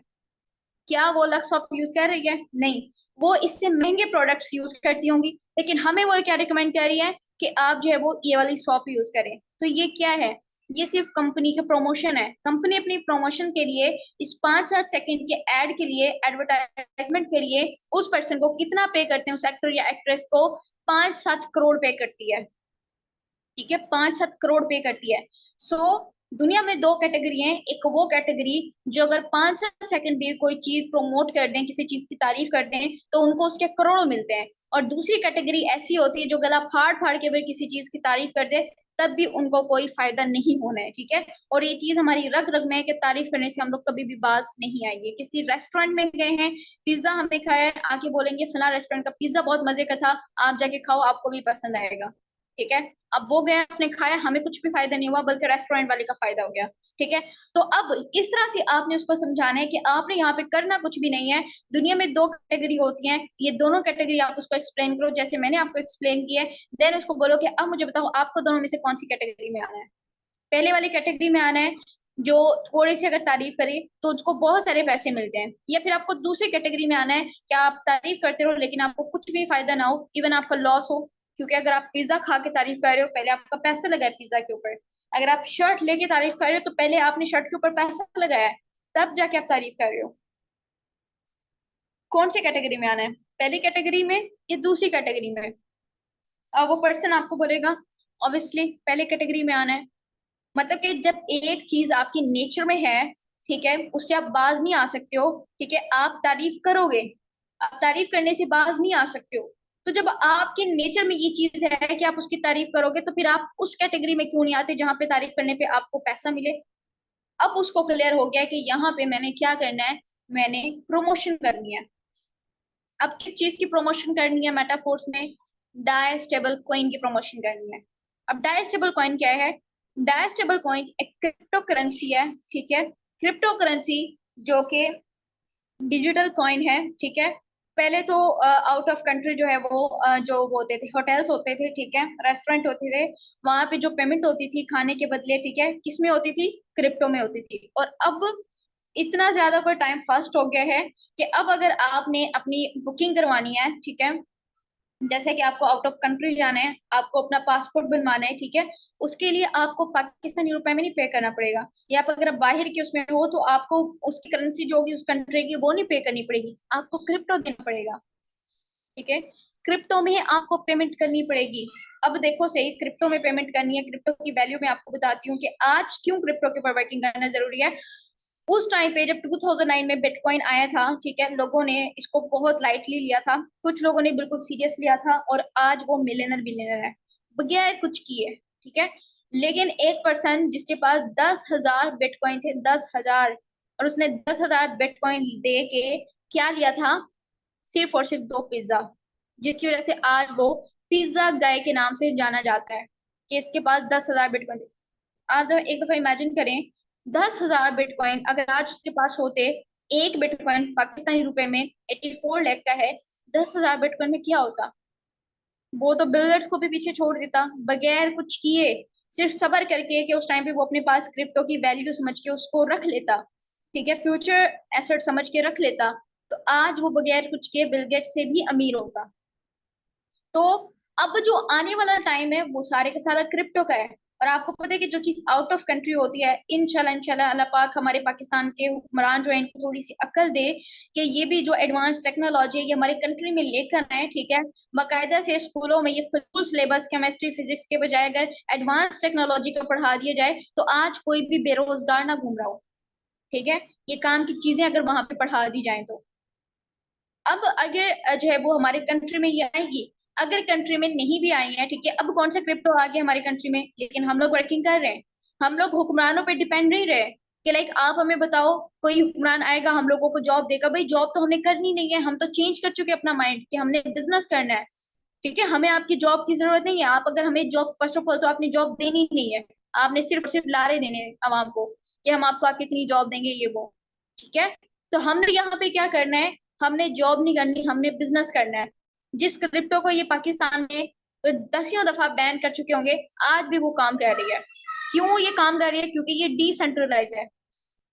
क्या वो लक्स सोप यूज कर रही है, नहीं, वो इससे महंगे प्रोडक्ट्स यूज करती होंगी, लेकिन हमें वो क्या रिकमेंड कर रही है कि आप जो है वो ये वाली सोप यूज करें। तो ये क्या है, ये सिर्फ कंपनी के प्रमोशन है, कंपनी अपनी प्रमोशन के लिए इस 5-7 सेकंड के एड के लिए, एडवर्टाइजमेंट के लिए उस पर्सन को कितना पे करते हैं, उस एक्टर या एक्ट्रेस को 5-7 करोड़ पे करती है। ठीक है, 5-7 करोड़ पे करती है। सो दुनिया में दो कैटेगरी हैं, एक वो कैटेगरी जो अगर 5 सेकंड भी कोई चीज प्रमोट कर दें, किसी चीज की तारीफ कर दें, तो उनको उसके करोड़ों मिलते हैं। और दूसरी कैटेगरी ऐसी होती है जो गला फाड़ फाड़ के भी किसी चीज की तारीफ कर दे, तब भी उनको कोई फायदा नहीं होना है। ठीक है, और ये चीज हमारी रग रग में है कि तारीफ करने से हम लोग कभी भी बाज नहीं आएंगे। किसी रेस्टोरेंट में गए हैं, पिज्जा हमने खाया है, आके बोलेंगे फला रेस्टोरेंट का पिज्जा बहुत मजे का था, आप जाके खाओ, आपको भी पसंद आएगा। ठीक है, अब वो गया, उसने खाया, हमें कुछ भी फायदा नहीं हुआ, बल्कि रेस्टोरेंट वाले का फायदा हो गया। ठीक है, तो अब इस तरह से आपने उसको समझाना है कि आपने यहाँ पे करना कुछ भी नहीं है। दुनिया में दो कैटेगरी होती हैं, ये दोनों कैटेगरी आप उसको एक्सप्लेन करो जैसे मैंने आपको एक्सप्लेन किया है। देन उसको बोलो कि अब मुझे बताओ आपको दोनों में से कौन सी कैटेगरी में आना है। पहले वाली कैटेगरी में आना है जो थोड़ी सी अगर तारीफ करे तो उसको बहुत सारे पैसे मिलते हैं, या फिर आपको दूसरी कैटेगरी में आना है कि आप तारीफ करते रहो लेकिन आपको कुछ भी फायदा ना हो, इवन आपका लॉस हो। क्योंकि अगर आप पिज्जा खा के तारीफ कर रहे हो, पहले आपका पैसा लगा है पिज्जा के ऊपर। अगर आप शर्ट लेके तारीफ कर रहे हो तो पहले आपने शर्ट के ऊपर पैसा लगाया है, तब जाके आप तारीफ कर रहे हो। कौन सी कैटेगरी में आना है, पहली कैटेगरी में या दूसरी कैटेगरी में? अब वो पर्सन आपको बोलेगा ऑब्वियसली पहले कैटेगरी में आना है। मतलब कि जब एक चीज आपकी नेचर में है, ठीक है, उससे आप बाज नहीं आ सकते हो। ठीक है, आप तारीफ करोगे, आप तारीफ करने से बाज नहीं आ सकते हो। तो जब आपके नेचर में ये चीज है कि आप उसकी तारीफ करोगे, तो फिर आप उस कैटेगरी में क्यों नहीं आते जहां पे तारीफ करने पे आपको पैसा मिले? अब उसको क्लियर हो गया कि यहाँ पे मैंने क्या करना है, मैंने प्रमोशन करनी है। अब किस चीज की प्रमोशन करनी है मेटाफोर्स में? डायस्टेबल कॉइन की प्रमोशन करनी है। अब डायस्टेबल कॉइन क्या है? डायस्टेबल कॉइन एक क्रिप्टो करेंसी है। ठीक है, क्रिप्टो करेंसी जो कि डिजिटल कॉइन है। ठीक है, पहले तो आउट ऑफ कंट्री जो है वो जो वो होते थे, होटल्स होते थे, ठीक है, रेस्टोरेंट होते थे, वहां पे जो पेमेंट होती थी खाने के बदले, ठीक है, किस में होती थी? क्रिप्टो में होती थी। और अब इतना ज्यादा कोई टाइम फास्ट हो गया है कि अब अगर आपने अपनी बुकिंग करवानी है, ठीक है, जैसे कि आपको आउट ऑफ कंट्री जाना है, आपको अपना पासपोर्ट बनवाना है, ठीक है, उसके लिए आपको पाकिस्तानी रुपए में नहीं पे करना पड़ेगा। या आप अगर बाहर के उसमें हो तो आपको उसकी करेंसी जो होगी उस कंट्री की वो नहीं पे करनी पड़ेगी, आपको क्रिप्टो देना पड़ेगा। ठीक है, क्रिप्टो में आपको पेमेंट करनी पड़ेगी। अब देखो सही, क्रिप्टो में पेमेंट करनी है, क्रिप्टो की वैल्यू मैं आपको बताती हूँ कि आज क्यों क्रिप्टो के ऊपर वर्किंग करना जरूरी है। उस टाइम पे जब 2009 में बिटकॉइन आया था, ठीक है, लोगों ने इसको बहुत लाइटली लिया था, कुछ लोगों ने बिल्कुल सीरियस लिया था, और आज वो मिलियनर बिलियनर है बगैर कुछ किए। ठीक है, लेकिन एक पर्सन जिसके पास 10,000 बिटकॉइन थे, 10,000, और उसने 10,000 बिटकॉइन दे के क्या लिया था? सिर्फ और सिर्फ दो पिज्जा, जिसकी वजह से आज वो पिज्जा गाय के नाम से जाना जाता है कि इसके पास 10,000 बिटकॉइन। आप जब एक दफा इमेजिन करें, 10,000 बिटकॉइन अगर आज उसके पास होते, एक बिटकॉइन पाकिस्तानी रुपए में 84 लाख का है, 10,000 बिटकॉइन में क्या होता? वो तो बिल्डर्स को भी पीछे छोड़ देता बगैर कुछ किए, सिर्फ सबर करके कि उस टाइम पे वो अपने पास क्रिप्टो की वैल्यू समझ के उसको रख लेता। ठीक है, फ्यूचर एसेट समझ के रख लेता, तो आज वो बगैर कुछ किए बिल गेट्स से भी अमीर होता। तो अब जो आने वाला टाइम है वो सारे का सारा क्रिप्टो का है। और आपको पता है कि जो चीज आउट ऑफ कंट्री होती है, इंशाल्लाह इंशाल्लाह अल्लाह पाक हमारे पाकिस्तान के हुक्मरान जो है इनको थोड़ी सी अकल दे कि ये भी जो एडवांस टेक्नोलॉजी है ये हमारे कंट्री में लेकर आए। ठीक है, बाकायदा से स्कूलों में ये फुल सिलेबस केमिस्ट्री फिजिक्स के बजाय अगर एडवांस टेक्नोलॉजी को पढ़ा दिया जाए तो आज कोई भी बेरोजगार ना घूम रहा हो। ठीक है, ये काम की चीजें अगर वहां पे पढ़ा दी जाए तो। अब अगर जो है वो हमारे कंट्री में ये आएगी, अगर कंट्री में नहीं भी आई है, ठीक है, अब कौन सा क्रिप्टो आ गया हमारे कंट्री में, लेकिन हम लोग वर्किंग कर रहे हैं। हम लोग हुक्मरानों पे डिपेंड नहीं रहे कि लाइक आप हमें बताओ कोई हुक्मरान आएगा हम लोगों को जॉब देगा। भाई जॉब तो हमने करनी नहीं है, हम तो चेंज कर चुके हैं अपना माइंड कि हमने बिजनेस करना है। ठीक है, हमें आपकी जॉब की जरूरत नहीं है। आप अगर हमें जॉब, फर्स्ट ऑफ ऑल तो आपने जॉब देनी ही नहीं है, आपने सिर्फ सिर्फ लारे देने हैं आवाम को कि हम आपको आके इतनी जॉब देंगे ये वो। ठीक है, तो हमने यहाँ पे क्या करना है, हमने जॉब नहीं करनी, हमने बिजनेस करना है। जिस क्रिप्टो को ये पाकिस्तान में तो दसियों दफा बैन कर चुके होंगे, आज भी वो काम कर रही है। क्यों ये काम कर रही है? क्योंकि ये डिसेंट्रलाइज है,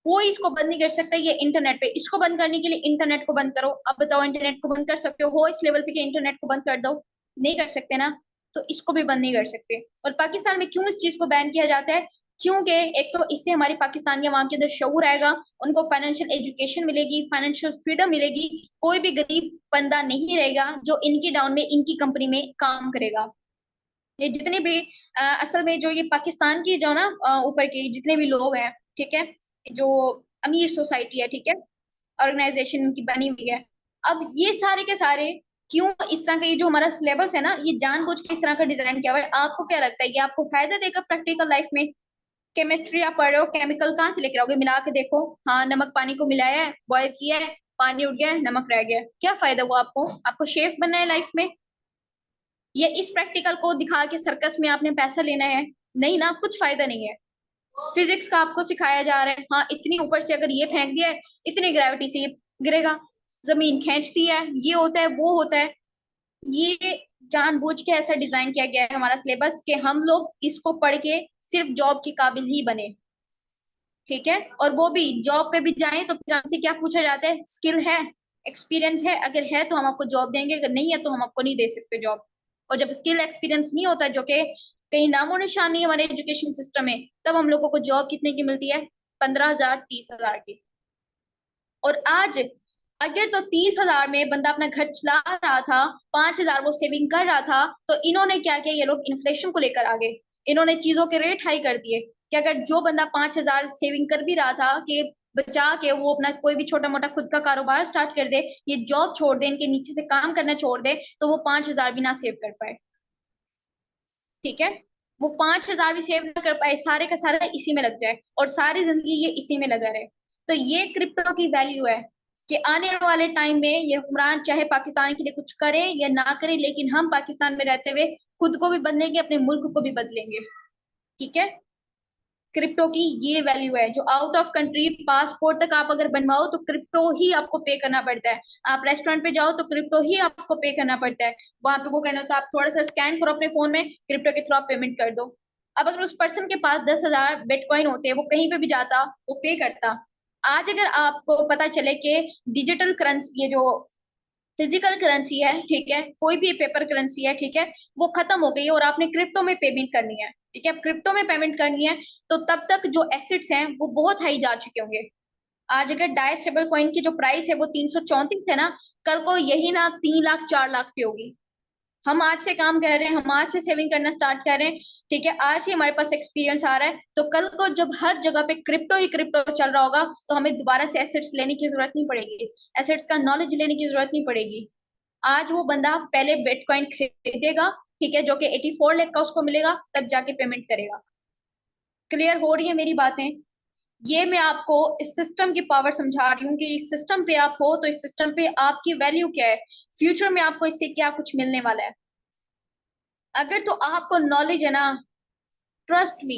कोई इसको बंद नहीं कर सकता। ये इंटरनेट पे, इसको बंद करने के लिए इंटरनेट को बंद करो। अब बताओ इंटरनेट को बंद कर सकते हो इस लेवल पे कि इंटरनेट को बंद कर दो? नहीं कर सकते ना, तो इसको भी बंद नहीं कर सकते। और पाकिस्तान में क्यों इस चीज को बैन किया जाता है? क्योंकि एक तो इससे हमारी पाकिस्तानी अवाम के अंदर शऊर आएगा, उनको फाइनेंशियल एजुकेशन मिलेगी, फाइनेंशियल फ्रीडम मिलेगी, कोई भी गरीब बंदा नहीं रहेगा जो इनकी डाउन में इनकी कंपनी में काम करेगा। ये जितने भी असल में जो ये पाकिस्तान की जो ना ऊपर के जितने भी लोग हैं, ठीक है, जो अमीर सोसाइटी है, ठीक है, ऑर्गेनाइजेशन की बनी हुई है, अब ये सारे के सारे क्यों इस तरह का ये जो हमारा सिलेबस है ना, ये जानबूझ के इस तरह का डिजाइन किया हुआ है। आपको क्या लगता है ये आपको फायदा देगा प्रैक्टिकल लाइफ में? केमिस्ट्री आप पढ़ रहे हो, केमिकल कहाँ से लेकर आओगे? मिला के देखो, हाँ नमक पानी को मिलाया है, बॉयल किया है, पानी उठ गया है, नमक रह गया है, क्या फायदा हुआ आपको? आपको शेफ बनना है लाइफ में? ये इस प्रैक्टिकल को दिखा के सर्कस में आपने पैसा लेना है? नहीं ना, कुछ फायदा नहीं है। फिजिक्स का आपको सिखाया जा रहा है, हाँ इतनी ऊपर से अगर ये फेंक दिया है, इतनी ग्रेविटी से ये गिरेगा, जमीन खींचती है, ये होता है वो होता है। ये जानबूझ के ऐसा डिजाइन किया गया है हमारा सिलेबस कि हम लोग इसको पढ़ के सिर्फ जॉब के काबिल ही बने, ठीक है। और वो भी जॉब पे भी जाएं तो फिर हमसे क्या पूछा जाता है? स्किल है, एक्सपीरियंस है? अगर है तो हम आपको जॉब देंगे, अगर नहीं है तो हम आपको नहीं दे सकते जॉब। और जब स्किल एक्सपीरियंस नहीं होता, जो कि कहीं नामो निशान नहीं है हमारे एजुकेशन सिस्टम में, तब हम लोगों को जॉब कितने की मिलती है? 15,000 30,000 की। और आज अगर तो 30,000 में बंदा अपना घर चला रहा था, 5,000 वो सेविंग कर रहा था, तो इन्होंने क्या किया? ये लोग इन्फ्लेशन को लेकर आ गए, इन्होंने चीजों के रेट हाई कर दिए कि अगर जो बंदा 5,000 सेविंग कर भी रहा था कि बचा के वो अपना कोई भी छोटा मोटा खुद का कारोबार स्टार्ट कर दे, ये जॉब छोड़ दे, इनके नीचे से काम करना छोड़ दे, तो वो 5,000 भी ना सेव कर पाए, ठीक है। वो 5,000 भी सेव ना कर पाए, सारे का सारा इसी में लग जाए और सारी जिंदगी ये इसी में लगा रहे। तो ये क्रिप्टो की वैल्यू है कि आने वाले टाइम में ये हुक्मरान चाहे पाकिस्तान के लिए कुछ करे या ना करे, लेकिन हम पाकिस्तान में रहते हुए खुद को भी बदलेंगे, अपने मुल्क को भी बदलेंगे, ठीक है। क्रिप्टो की ये वैल्यू है, जो आउट ऑफ कंट्री पासपोर्ट तक आप अगर बनवाओ तो क्रिप्टो ही आपको पे करना पड़ता है। आप रेस्टोरेंट पे जाओ तो क्रिप्टो ही आपको पे करना पड़ता है। वहां पे वो कहना होता है आप थोड़ा सा स्कैन करो अपने फोन में, क्रिप्टो के थ्रू आप पेमेंट कर दो। अब अगर उस पर्सन के पास 10,000 बिटकॉइन होते, वो कहीं पे भी जाता, वो पे करता। आज अगर आपको पता चले कि डिजिटल करेंसी, ये जो फिजिकल करेंसी है, ठीक है, कोई भी पेपर करेंसी है, ठीक है, वो खत्म हो गई है और आपने क्रिप्टो में पेमेंट करनी है, ठीक है, अब क्रिप्टो में पेमेंट करनी है, तो तब तक जो एसेट्स हैं वो बहुत हाई जा चुके होंगे। आज अगर डाई स्टेबल कॉइन की जो प्राइस है वो 334 है ना, कल को यही ना 3 लाख 4 लाख पे होगी। हम आज से काम कर रहे हैं, हम आज से सेविंग करना स्टार्ट कर रहे हैं, ठीक है, आज ही हमारे पास एक्सपीरियंस आ रहा है, तो कल को जब हर जगह पे क्रिप्टो ही क्रिप्टो चल रहा होगा, तो हमें दोबारा से एसेट्स लेने की जरूरत नहीं पड़ेगी, एसेट्स का नॉलेज लेने की जरूरत नहीं पड़ेगी। आज वो बंदा पहले बिटकॉइन खरीदेगा, ठीक है, जो कि 84 लाख का उसको मिलेगा, तब जाके पेमेंट करेगा। क्लियर हो रही है मेरी बातें? ये मैं आपको इस सिस्टम की पावर समझा रही हूँ कि इस सिस्टम पे आप हो तो इस सिस्टम पे आपकी वैल्यू क्या है, फ्यूचर में आपको इससे क्या कुछ मिलने वाला है। अगर तो आपको नॉलेज है ना, ट्रस्ट मी,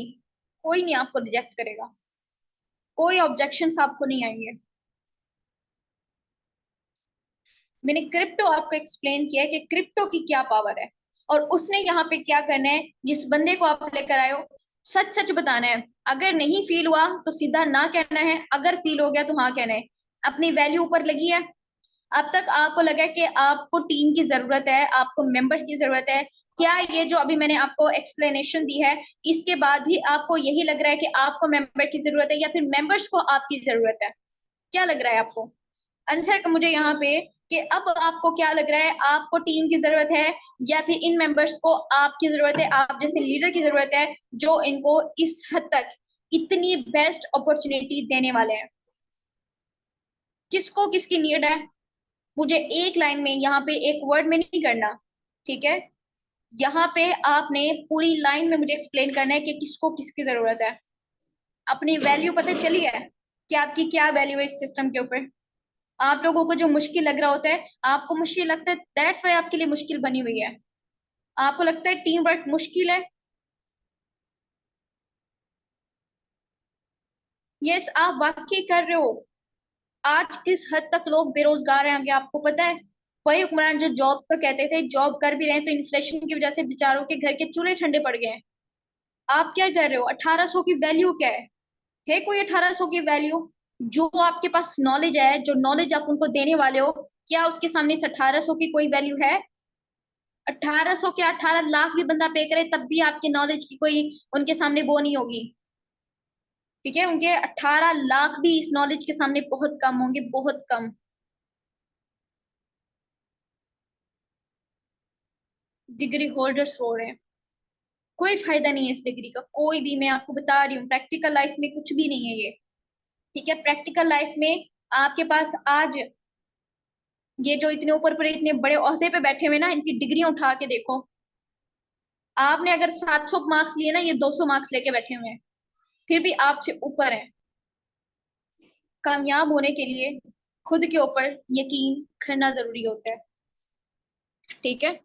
कोई नहीं आपको रिजेक्ट करेगा, कोई ऑब्जेक्शंस आपको नहीं आएंगे। मैंने क्रिप्टो आपको एक्सप्लेन किया है कि क्रिप्टो की क्या पावर है, और उसने यहाँ पे क्या करना है, जिस बंदे को आप लेकर आए हो सच सच बताना है। अगर नहीं फील हुआ तो सीधा ना कहना है, अगर फील हो गया तो हाँ कहना है। अपनी वैल्यू ऊपर लगी है। अब तक आपको लगा कि आपको टीम की जरूरत है, आपको मेंबर्स की जरूरत है, क्या ये जो अभी मैंने आपको एक्सप्लेनेशन दी है, इसके बाद भी आपको यही लग रहा है कि आपको मेंबर की जरूरत है या फिर मेंबर्स को आपकी जरूरत है? क्या लग रहा है आपको आंसर का मुझे यहाँ पे, कि अब आपको क्या लग रहा है, आपको टीम की जरूरत है या फिर इन मेंबर्स को आपकी जरूरत है, आप जैसे लीडर की जरूरत है जो इनको इस हद तक इतनी बेस्ट अपॉर्चुनिटी देने वाले हैं? किसको किसकी नीड है? मुझे एक लाइन में यहाँ पे एक वर्ड में नहीं करना, ठीक है, यहाँ पे आपने पूरी लाइन में मुझे एक्सप्लेन करना है कि किसको किसकी जरूरत है। अपनी वैल्यू पता चली है कि आपकी क्या वैल्यू है इस सिस्टम के ऊपर? आप लोगों को जो मुश्किल लग रहा होता है, आपको मुश्किल लगता है, दैट्स वाई आपके लिए मुश्किल बनी हुई है। आपको लगता है टीम वर्क मुश्किल है, यस आप वाकई कर रहे हो। आज किस हद तक लोग बेरोजगार हैं आगे आपको पता है? वही हुक्मरान जो जॉब तो कहते थे, जॉब कर भी रहे हैं तो इन्फ्लेशन की वजह से बेचारों के घर के चूल्हे ठंडे पड़ गए हैं। आप क्या कर रहे हो? 1,800 की वैल्यू क्या है कोई 1,800 की वैल्यू? जो आपके पास नॉलेज है, जो नॉलेज आप उनको देने वाले हो, क्या उसके सामने इस 1,800 की कोई वैल्यू है? 1,800 के 18 लाख भी बंदा पे करे तब भी आपकी नॉलेज की कोई उनके सामने वो नहीं होगी, ठीक है, उनके 18 लाख भी इस नॉलेज के सामने बहुत कम होंगे, बहुत कम। डिग्री होल्डर्स हो रहे हैं। कोई फायदा नहीं है इस डिग्री का, कोई भी। मैं आपको बता रही हूँ, प्रैक्टिकल लाइफ में कुछ भी नहीं है ये। ठीक है, प्रैक्टिकल लाइफ में आपके पास आज ये जो इतने ऊपर पर इतने बड़े ओहदे पे बैठे हुए ना, इनकी डिग्रियां उठा के देखो। आपने अगर 700 मार्क्स लिए ना, ये 200 मार्क्स लेके बैठे हुए हैं, फिर भी आपसे ऊपर है। कामयाब होने के लिए खुद के ऊपर यकीन करना जरूरी होता है। ठीक है,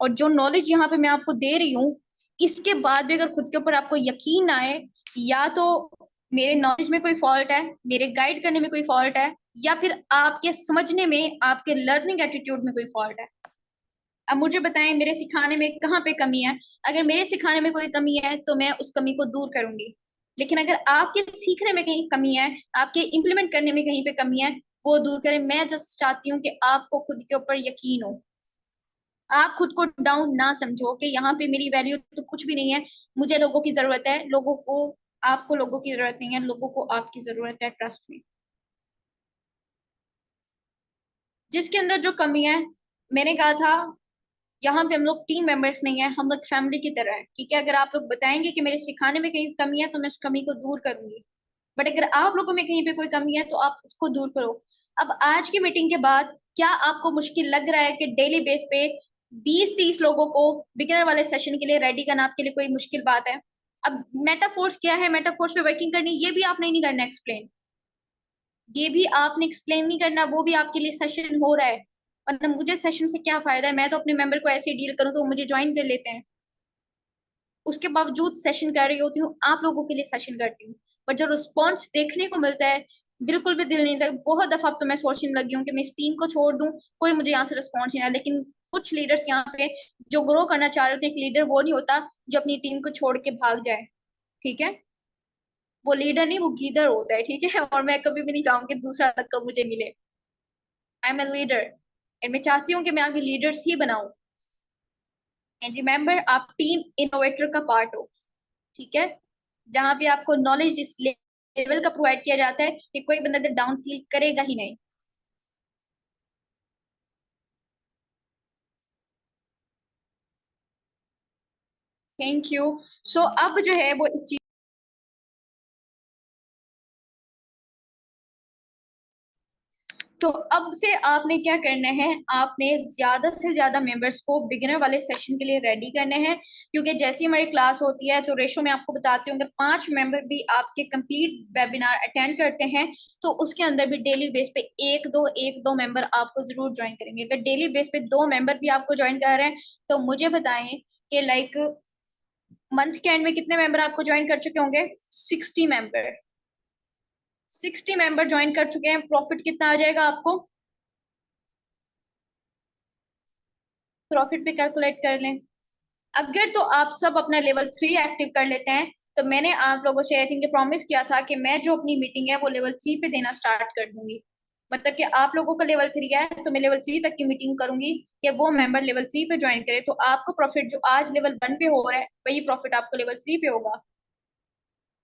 और जो नॉलेज यहाँ पे मैं आपको दे रही हूँ, इसके बाद भी अगर खुद के ऊपर आपको यकीन ना आए, या तो मेरे नॉलेज में कोई फॉल्ट है, मेरे गाइड करने में कोई फॉल्ट है, या फिर आपके समझने में, आपके लर्निंग एटीट्यूड में कोई फॉल्ट है। अब मुझे बताएं, मेरे सिखाने में कहाँ पे कमी है? अगर मेरे सिखाने में कोई कमी है तो मैं उस कमी को दूर करूंगी। लेकिन अगर आपके सीखने में कहीं कमी है, आपके इम्प्लीमेंट करने में कहीं पे कमी है, वो दूर करें। मैं जस्ट चाहती हूँ कि आपको खुद के ऊपर यकीन हो, आप खुद को डाउन ना समझो कि यहाँ पे मेरी वैल्यू तो कुछ भी नहीं है, मुझे लोगों की जरूरत है। लोगों को, आपको लोगों की जरूरत नहीं है, लोगों को आपकी जरूरत है, ट्रस्ट में। जिसके अंदर जो कमी है, मैंने कहा था, यहाँ पे हम लोग टीम मेंबर्स नहीं है, हम लोग फैमिली की तरह है। ठीक है, अगर आप लोग बताएंगे कि मेरे सिखाने में कहीं कमी है तो मैं उस कमी को दूर करूंगी। बट अगर आप लोगों में कहीं पे कोई कमी है तो आप उसको दूर करो। अब आज की मीटिंग के बाद क्या आपको मुश्किल लग रहा है कि डेली बेस पे 20-30 लोगों को बिगिनर वाले सेशन के लिए रेडी करना आपके लिए कोई मुश्किल बात है? अब मेटाफोर्स क्या है, मेटाफोर्स पे वर्किंग करनी, ये भी आपने नहीं करना एक्सप्लेन, ये भी आपने एक्सप्लेन नहीं करना, वो भी आपके लिए सेशन हो रहा है। वरना मुझे सेशन से क्या फायदा है? मैं तो अपने मेंबर को ऐसे डील करूँ तो वो मुझे ज्वाइन कर लेते हैं, उसके बावजूद सेशन कर रही होती हूँ, आप लोगों के लिए सेशन करती हूँ। पर जो रिस्पॉन्स देखने को मिलता है, बिल्कुल भी दिल नहीं था। बहुत दफा अब तो मैं सोचने लगी हूँ कि मैं इस टीम को छोड़ दूं, कोई मुझे यहाँ से रिस्पॉन्स नहीं आया। लेकिन कुछ लीडर्स यहाँ पे जो ग्रो करना चाह रहे होते हैं, एक लीडर वो नहीं होता जो अपनी टीम को छोड़ के भाग जाए। ठीक है, वो लीडर नहीं, वो गीदर होता है। ठीक है, और मैं कभी भी नहीं चाहूंगी दूसरा लक्कब मुझे मिले। I am a leader, and मैं चाहती हूँ कि मैं आगे लीडर्स ही बनाऊं। एंड रिमेम्बर, आप टीम इनोवेटर का पार्ट हो। ठीक है, जहां पे आपको नॉलेज इस लेवल का प्रोवाइड किया जाता है कि कोई बंदा डाउन फील करेगा ही नहीं। Thank you. सो अब जो है वो इस चीज, तो अब से आपने क्या करना है, आपने ज्यादा से ज्यादा मेंबर्स को बिगिनर वाले सेशन के लिए रेडी करने हैं। क्योंकि जैसी हमारी क्लास होती है तो रेशो में आपको बताती हूँ, अगर 5 मेंबर भी आपके कंप्लीट वेबिनार अटेंड करते हैं तो उसके अंदर भी डेली बेस पे एक दो मेंबर आपको जरूर ज्वाइन करेंगे। अगर डेली बेस पे 2 मेंबर भी आपको ज्वाइन कर रहे हैं तो मुझे बताएं कि लाइक मंथ के एंड में कितने मेंबर आपको ज्वाइन कर चुके होंगे? 60 मेंबर। 60 मेंबर ज्वाइन कर चुके हैं, प्रॉफिट कितना आ जाएगा आपको? प्रॉफिट भी कैलकुलेट कर लें। अगर तो आप सब अपना लेवल 3 एक्टिव कर लेते हैं, तो मैंने आप लोगों से आई थिंक प्रॉमिस किया था कि मैं जो अपनी मीटिंग है वो लेवल 3 पे देना स्टार्ट कर दूंगी। मतलब कि आप लोगों का लेवल 3 है तो मैं लेवल 3 तक की मीटिंग करूंगी कि वो मेंबर लेवल 3 पे ज्वाइन करे। तो आपको प्रॉफिट जो आज लेवल 1 पे हो रहा है, वही प्रॉफिट आपको लेवल 3 पे होगा।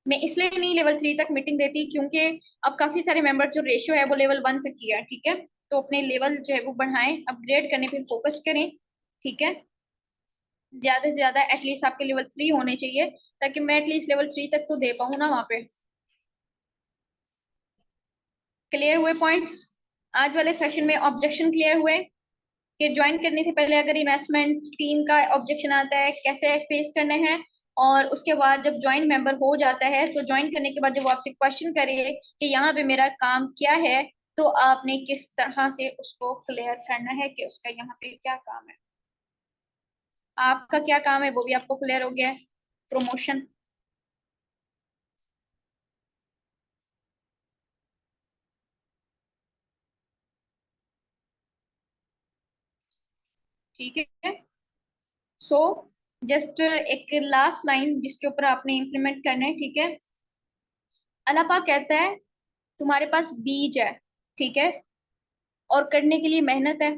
मैं इसलिए नहीं लेवल 3 तक मीटिंग देती, क्योंकि अब काफी सारे मेंबर जो रेशियो है वो लेवल 1 तक की है। ठीक है, तो अपने लेवल जो है वो बढ़ाएं, अपग्रेड करने पे फोकस करें। ठीक है, ज्यादा से ज्यादा एटलीस्ट आपके लेवल 3 होने चाहिए, ताकि मैं एटलीस्ट लेवल 3 तक तो दे पाऊँ ना वहां पे। क्लियर हुए पॉइंट्स? आज वाले सेशन में ऑब्जेक्शन क्लियर हुए कि ज्वाइन करने से पहले अगर इन्वेस्टमेंट टीम का ऑब्जेक्शन आता है कैसे फेस करने हैं, और उसके बाद जब ज्वाइन मेंबर हो जाता है तो ज्वाइन करने के बाद जब वो आपसे क्वेश्चन करे कि यहाँ पे मेरा काम क्या है, तो आपने किस तरह से उसको क्लियर करना है कि उसका यहाँ पे क्या काम है। आपका क्या काम है वो भी आपको क्लियर हो गया है। प्रमोशन। ठीक है, सो जस्ट एक लास्ट लाइन जिसके ऊपर आपने इंप्लीमेंट करना है। ठीक है, अल्लाह पाक कहता है तुम्हारे पास बीज है, ठीक है, और करने के लिए मेहनत है।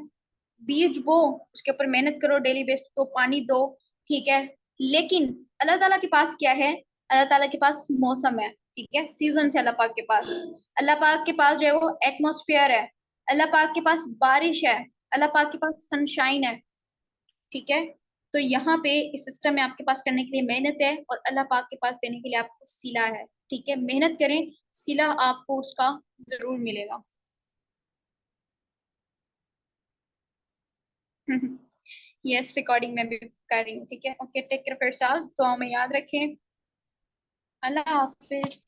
बीज बो, उसके ऊपर मेहनत करो, डेली बेस को पानी दो। ठीक है, लेकिन अल्लाह ताला के पास क्या है? अल्लाह ताला के पास मौसम है। ठीक है, सीजन है अल्लाह पाक के पास। अल्लाह पाक के पास जो है वो एटमोस्फेयर है। अल्लाह पाक के पास बारिश है। अल्लाह पाक के पास सनशाइन है। ठीक है, तो यहाँ पे इस सिस्टम में आपके पास करने के लिए मेहनत है और अल्लाह पाक के पास देने के लिए आपको सिला है। ठीक है, मेहनत करें, सिला आपको उसका जरूर मिलेगा। यस, रिकॉर्डिंग में भी कर रही हूँ। ठीक है, ओके, टेक केयर, फिर साल तो हमें याद रखें। अल्लाह हाफिज।